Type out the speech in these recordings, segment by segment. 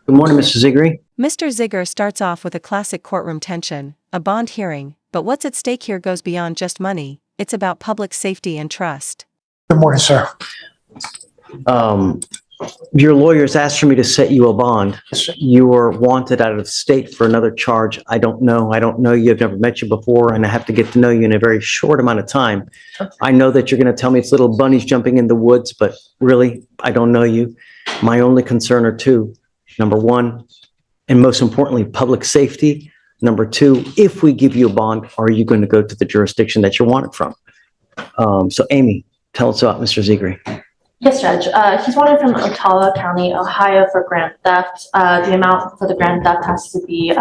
Good morning, Mr. Zigri. Mr. Ziegler starts off with a classic courtroom tension, a bond hearing, but what's at stake here goes beyond just money. It's about public safety and trust. Good morning, sir. Your lawyers asked for me to set you a bond. You are wanted out of state for another charge. I don't know you. I've never met you before, and I have to get to know you in a very short amount of time. I know that you're going to tell me it's little bunnies jumping in the woods, but really, I don't know you. My only concern are two. Number one, and most importantly, public safety. Number two, if we give you a bond, are you going to go to the jurisdiction that you're wanted from? So Amy, tell us about Mr. Zigri. Yes, Judge. He's wanted from Ottawa County, Ohio for grand theft. The amount for the grand theft has to be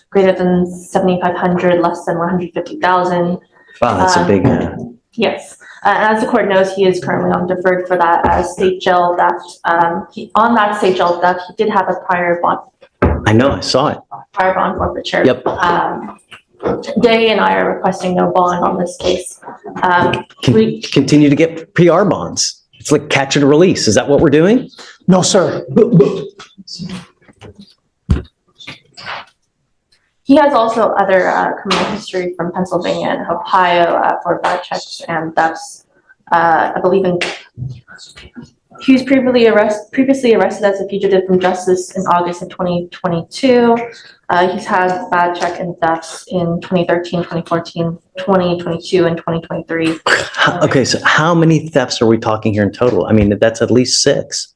greater than $7,500, less than $150,000. Wow, that's a big... Yes. And as the court knows, he is currently on deferred for that state jail theft. On that state jail theft, he did have a prior bond. I know, I saw it. Prior bond forfeiture. Yep. Day and I are requesting no bond on this case. We Continue to get PR bonds. It's like catch and release. Is that what we're doing? No, sir. He has also other criminal history from Pennsylvania and Ohio for bad checks and thefts. I believe he was previously arrested as a fugitive from justice in August of 2022. He's had bad check and thefts in 2013, 2014, 2022, and 2023. Okay, so how many thefts are we talking here in total? I mean, that's at least 6.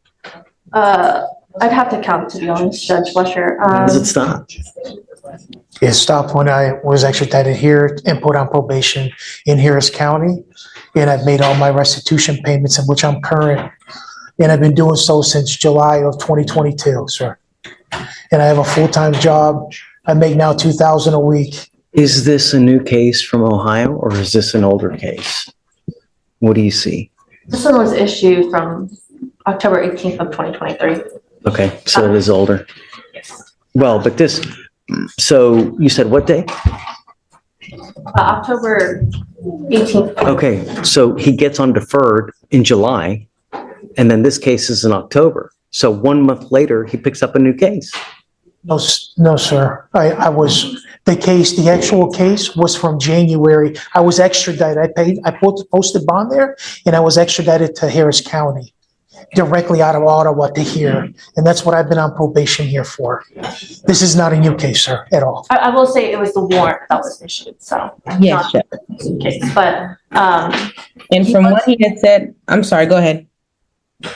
I'd have to count, to be honest, Judge Fleischer. When does it stop? It stopped when I was extradited here and put on probation in Harris County. And I've made all my restitution payments in which I'm current. And I've been doing so since July of 2022, sir. And I have a full-time job. I make now $2,000 a week. Is this a new case from Ohio or is this an older case? What do you see? This one was issued from October 18th of 2023. Okay, so it is older. Well, but this, so you said what day? October 18th. Okay, so he gets on deferred in July, and then this case is in October. So 1 month later, he picks up a new case. No, no, sir. The actual case was from January. I was extradited. I posted bond there and I was extradited to Harris County directly out of Ottawa to here. And that's what I've been on probation here for. This is not a new case, sir, at all. I will say it was the warrant that was issued, so. Yes, not the case, but, and from what he had said, I'm sorry, go ahead.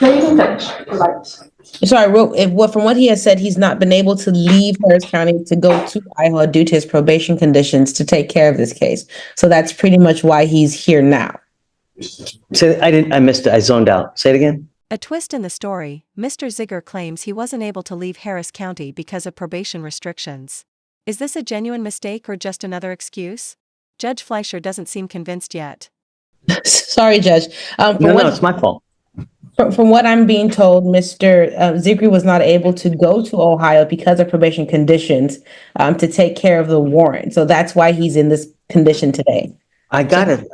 no, you can finish. Right. Sorry, from what he has said, he's not been able to leave Harris County to go to Iowa due to his probation conditions to take care of this case. So that's pretty much why he's here now. So I missed it. I zoned out. Say it again. A twist in the story, Mr. Ziegler claims he wasn't able to leave Harris County because of probation restrictions. Is this a genuine mistake or just another excuse? Judge Fleischer doesn't seem convinced yet. Sorry, Judge. No, it's my fault. From what I'm being told, Mr. Zigri was not able to go to Ohio because of probation conditions to take care of the warrant. So that's why he's in this condition today. I gotta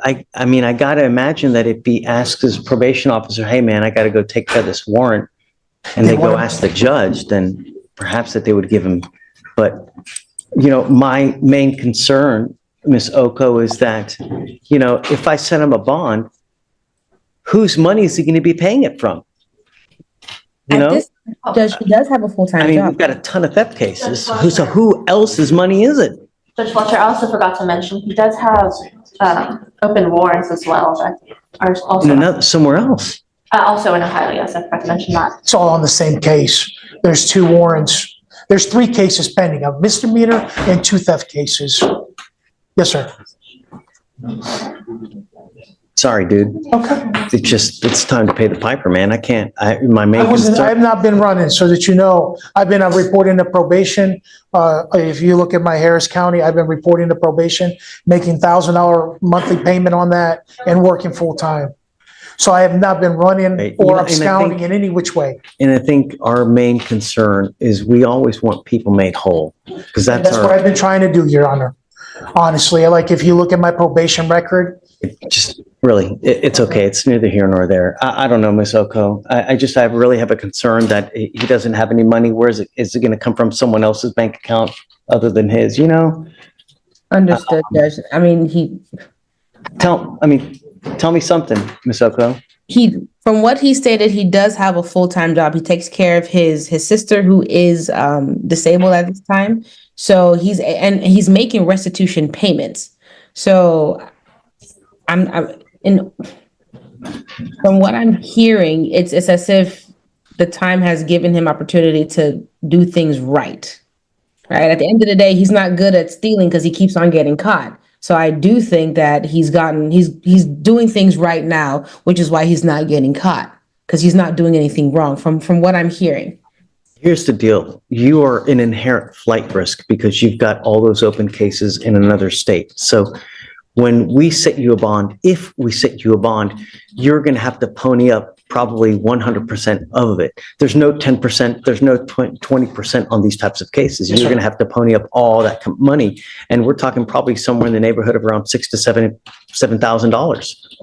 imagine that if he asks his probation officer, hey man, I gotta go take care of this warrant, and they go ask the judge, then perhaps that they would give him. But, my main concern, Ms. Oko, is that, if I send him a bond, whose money is he going to be paying it from? Judge, he does have a full-time job. We've got a ton of theft cases. So who else's money is it? Judge Fletcher, I also forgot to mention, he does have open warrants as well that are also. Somewhere else. Also in Ohio, yes, I forgot to mention that. It's all on the same case. There's 2 warrants. There's 3 cases pending, a misdemeanor and 2 theft cases. Yes, sir. Sorry, dude. Okay. It's time to pay the piper, man. I can't, I have not been running, so that you know, I've been reporting to probation. If you look at my Harris County, I've been reporting to probation, making $1,000 monthly payment on that and working full time. So I have not been running or absconding in any which way. And I think our main concern is we always want people made whole, because That's what I've been trying to do, Your Honor. Honestly, like if you look at my probation record, Really, it's okay. It's neither here nor there. I don't know, Miss Oko. I really have a concern that he doesn't have any money. Where is it going to come from? Someone else's bank account other than his, you know? Understood, Judge. I mean, Tell me something, Miss Oko. from what he stated, he does have a full-time job. He takes care of his sister who is disabled at this time. So he's making restitution payments. So from what I'm hearing, it's as if the time has given him opportunity to do things right. Right. At the end of the day, he's not good at stealing because he keeps on getting caught. So I do think that he's doing things right now, which is why he's not getting caught, because he's not doing anything wrong from what I'm hearing. Here's the deal. You are an inherent flight risk because you've got all those open cases in another state. So when we set you a bond, if we set you a bond, you're going to have to pony up probably 100% of it. There's no 10%, there's no 20% on these types of cases. You're going to have to pony up all that money. And we're talking probably somewhere in the neighborhood of around $6,000 to $7,000,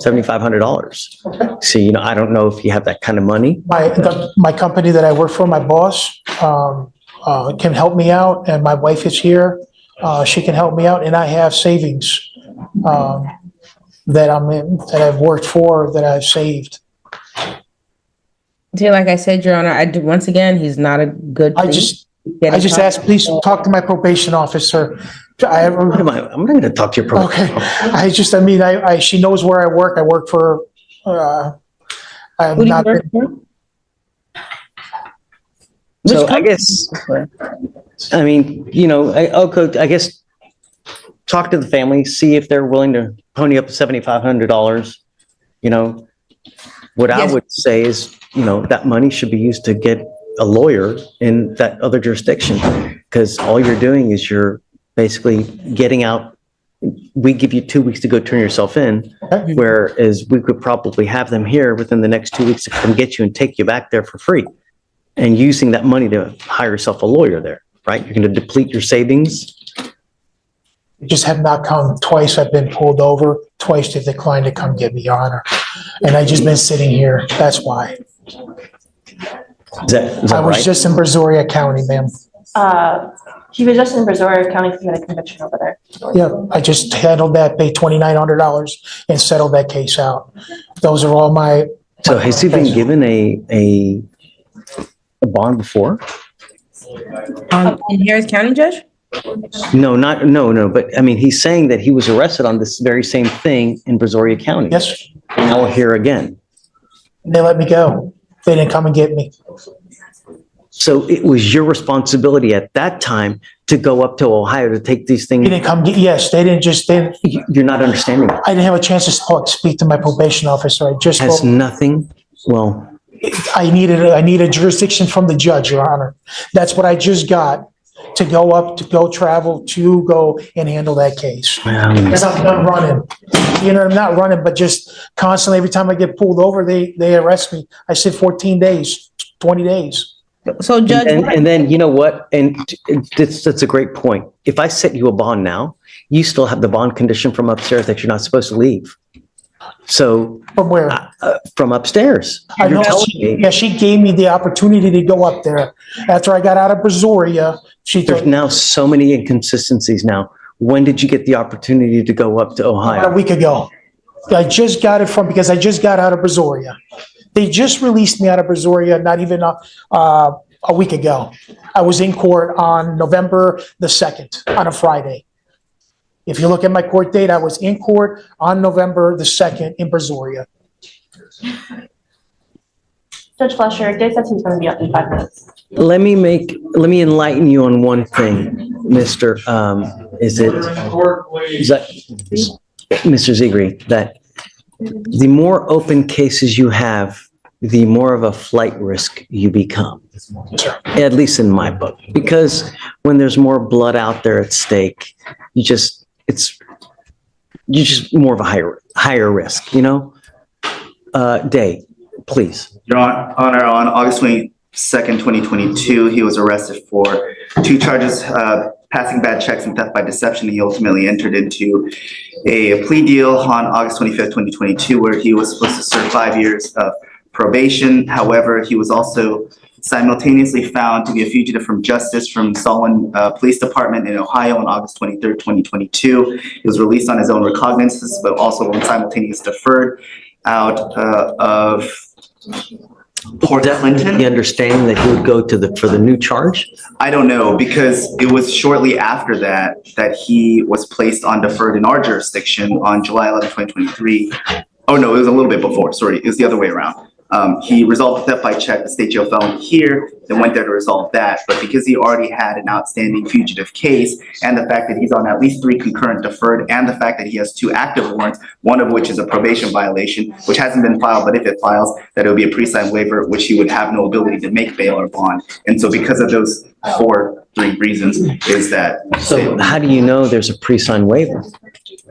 $7,500. So, I don't know if you have that kind of money. My company that I work for, my boss, can help me out, and my wife is here. She can help me out, and I have savings that I've worked for, that I've saved. See, like I said, Your Honor, once again, he's not a good. I just asked, please talk to my probation officer. I'm not going to talk to your probation. Okay. She knows where I work. I work for, Who do you work for? So I guess, I guess talk to the family, see if they're willing to pony up $7,500. What I would say is, that money should be used to get a lawyer in that other jurisdiction, because all you're doing is you're basically getting out. We give you 2 weeks to go turn yourself in, whereas we could probably have them here within the next 2 weeks to come get you and take you back there for free, and using that money to hire yourself a lawyer there, right? You're going to deplete your savings. just have not come twice. I've been pulled over. Twice they declined to come get me, Your Honor. And I just been sitting here. That's why. Is that I was right? just in Brazoria County, ma'am. He was just in Brazoria County because he had a conviction over there. Yeah, I just handled that, paid $2,900 and settled that case out. Those are all my. So has he been given a bond before? In Harris County, Judge? No, but I mean, he's saying that he was arrested on this very same thing in Brazoria County. Yes, And now we're here again. they let me go. They didn't come and get me. So it was your responsibility at that time to go up to Ohio to take these They things. didn't come get, yes, they didn't just, they, You're not understanding. I didn't have a chance to speak to my probation officer. I just, Has nothing, well, I need a jurisdiction from the judge, Your Honor. That's what I just got to go travel to go and handle that case. Because I'm not running. You know, I'm not running, but just constantly, every time I get pulled over, they arrest me. I sit 14 days, 20 days. So Judge, and then, you know what? And that's a great point. If I set you a bond now, you still have the bond condition from upstairs that you're not supposed to leave. So From where? from upstairs, I you're know, telling me yeah, she gave me the opportunity to go up there. After I got out of Brazoria, she there's told now so many inconsistencies now. When did you get the opportunity to go up to about a Ohio? week ago. I just got it because I just got out of Brazoria. They just released me out of Brazoria, not even a week ago. I was in court on November the 2nd, on a Friday. If you look at my court date, I was in court on November the 2nd in Brazoria. Judge Fleischer, Dave says he's going to be up in 5 minutes. Let me enlighten you on one thing, Mr. Mr. Zegri, that the more open cases you have, the more of a flight risk you become, at least in my book, because when there's more blood out there at stake, you're just more of a higher risk, you know? Day, please. Your Honor, on August 22nd, 2022, he was arrested for 2 charges, passing bad checks and theft by deception. He ultimately entered into a plea deal on August 25th, 2022, where he was supposed to serve 5 years of probation. However, he was also simultaneously found to be a fugitive from justice from Solon Police Department in Ohio on August 23rd, 2022. He was released on his own recognizance, but also on simultaneous deferred out of Port Clinton. The understanding that he would go to for the new charge? I don't know, because it was shortly after that he was placed on deferred in our jurisdiction on July 11, 2023. Oh, no, it was a little bit before. Sorry, it was the other way around. He resolved the theft by check, the state jail felony here, then went there to resolve that. But because he already had an outstanding fugitive case, and the fact that he's on at least 3 concurrent deferred, and the fact that he has 2 active warrants, one of which is a probation violation, which hasn't been filed, but if it files, that it would be a pre-signed waiver, which he would have no ability to make bail or bond. And so because of those 3 reasons is that. So how do you know there's a pre-signed waiver?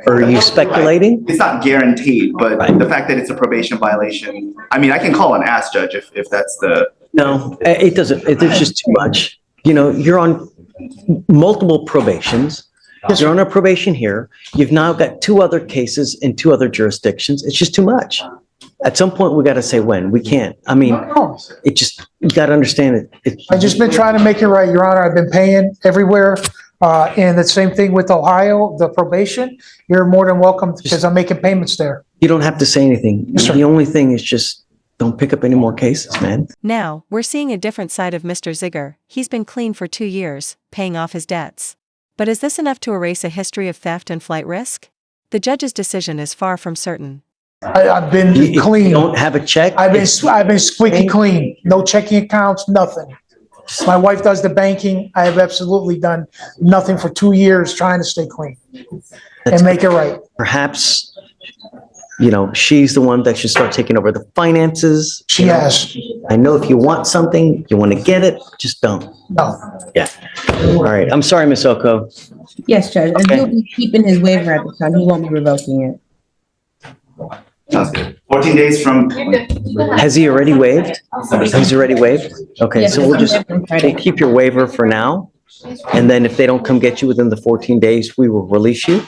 Or are you speculating? It's not guaranteed, but Right. the fact that it's a probation violation, I mean, I can call and ask Judge if that's the. No, it doesn't. There's just too much. You know, you're on multiple probations. You're on a probation here. You've now got 2 other cases in 2 other jurisdictions. It's just too much. At some point, we got to say when. We can't. I mean, it just, you got to understand it. I just been trying to make it right, Your Honor. I've been paying everywhere. And the same thing with Ohio, the probation. You're more than welcome because I'm making payments there. You don't have to say anything. Yes, sir. The only thing is just don't pick up any more cases, man. Now, we're seeing a different side of Mr. Ziegler. He's been clean for 2 years, paying off his debts. But is this enough to erase a history of theft and flight risk? The judge's decision is far from certain. I've been You clean. don't have a check? I've been squeaky clean. No checking accounts, nothing. My wife does the banking. I have absolutely done nothing for 2 years trying to stay clean and make it right. Perhaps, you know, she's the one that should start taking over the finances. She You know, has. I know if you want something, you want to get it, just don't. No. Yeah. All right. I'm sorry, Ms. Oko. Yes, Judge, and Okay. he'll be keeping his waiver at the time. He won't be revoking it. Sounds good. 14 days from. Has he already waived? Has he already waived? Okay, Yes, so we'll just Friday. keep your waiver for now. And then if they don't come get you within the 14 days, we will release you.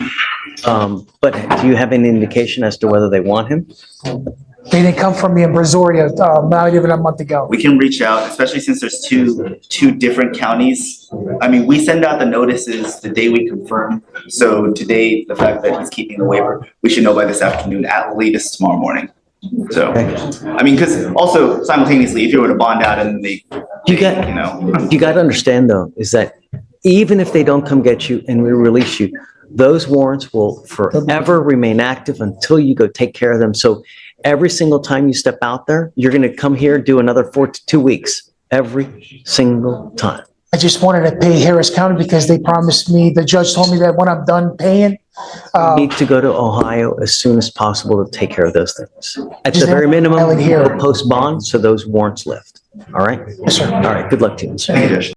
But do you have any indication as to whether they want him? They didn't come from me in Brazoria, not even a month ago. We can reach out, especially since there's two different counties. I mean, we send out the notices the day we confirm. So today, the fact that he's keeping the waiver, we should know by this afternoon, at latest tomorrow morning. So, I mean, because also simultaneously, if you were to bond out and You got to understand though, is that even if they don't come get you and we release you, those warrants will forever remain active until you go take care of them. So every single time you step out there, you're going to come here, do another 2 weeks, every single time. I just wanted to pay Harris County because they promised me, the judge told me that when I'm done paying, You need to go to Ohio as soon as possible to take care of those things. At the Just very minimum, file it here. post bond so those warrants lift. All right? yes, sir. All right. Good luck to you. Thank you, Judge.